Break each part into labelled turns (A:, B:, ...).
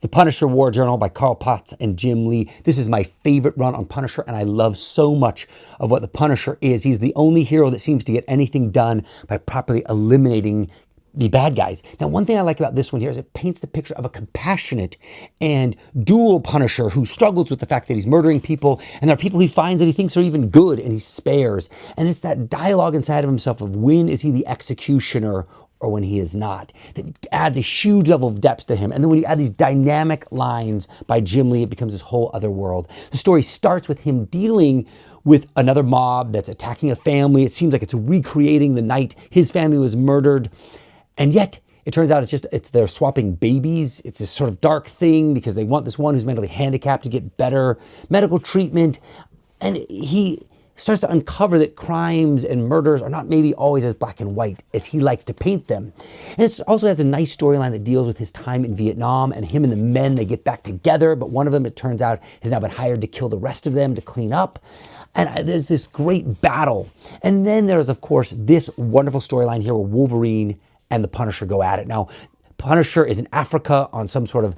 A: The Punisher War Journal by Carl Potts and Jim Lee. This is my favorite run on Punisher, and I love so much of what the Punisher is. He's the only hero that seems to get anything done by properly eliminating the bad guys. Now, one thing I like about this one here is it paints the picture of a compassionate and dual Punisher who struggles with the fact that he's murdering people, and there are people he finds that he thinks are even good and he spares. And it's that dialogue inside of himself of when is he the executioner or when he is not, that adds a huge level of depth to him. And then when you add these dynamic lines by Jim Lee, it becomes this whole other world. The story starts with him dealing with another mob that's attacking a family. It seems like it's recreating the night his family was murdered. And yet, it turns out they're swapping babies. It's this sort of dark thing because they want this one who's mentally handicapped to get better medical treatment. And he starts to uncover that crimes and murders are not maybe always as black and white as he likes to paint them. And it also has a nice storyline that deals with his time in Vietnam and him and the men, they get back together, but one of them, it turns out, has now been hired to kill the rest of them to clean up. And there's this great battle. And then there's, of course, this wonderful storyline here where Wolverine and the Punisher go at it. Now, Punisher is in Africa on some sort of,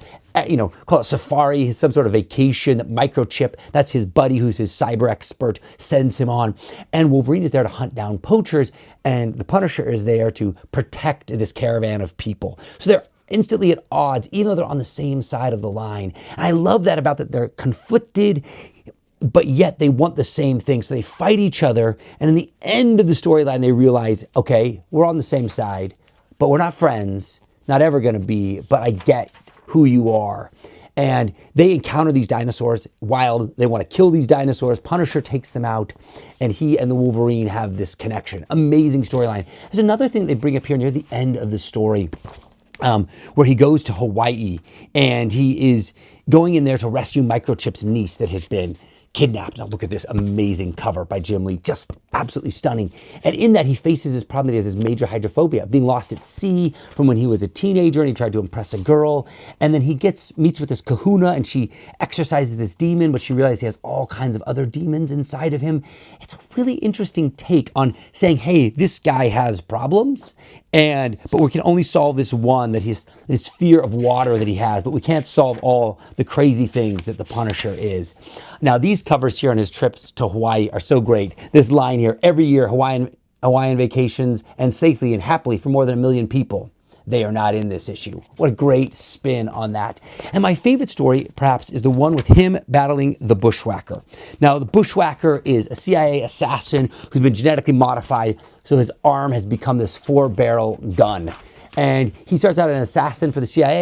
A: call it safari, some sort of vacation that Microchip, that's his buddy who's his cyber expert, sends him on. And Wolverine is there to hunt down poachers, and the Punisher is there to protect this caravan of people. So they're instantly at odds, even though they're on the same side of the line. And I love that about that they're conflicted, but yet they want the same thing. So they fight each other, and in the end of the storyline, they realize, okay, we're on the same side, but we're not friends. Not ever going to be, but I get who you are. And they encounter these dinosaurs wild. They want to kill these dinosaurs. Punisher takes them out, and he and the Wolverine have this connection. Amazing storyline. There's another thing they bring up here near the end of the story, where he goes to Hawaii, and he is going in there to rescue Microchip's niece that has been kidnapped. Now look at this amazing cover by Jim Lee, just absolutely stunning. And in that he faces his problem that he has this major hydrophobia, being lost at sea from when he was a teenager and he tried to impress a girl. And then he meets with this kahuna and she exorcises this demon, but she realizes he has all kinds of other demons inside of him. It's a really interesting take on saying, hey, this guy has problems, but we can only solve this one, that this fear of water that he has, but we can't solve all the crazy things that the Punisher is. Now, these covers here on his trips to Hawaii are so great. This line here, every year, Hawaiian vacations and safely and happily for more than 1 million people. They are not in this issue. What a great spin on that. And my favorite story, perhaps, is the one with him battling the Bushwhacker. Now, the Bushwhacker is a CIA assassin who's been genetically modified, so his arm has become this 4-barrel gun. And he starts out an assassin for the CIA.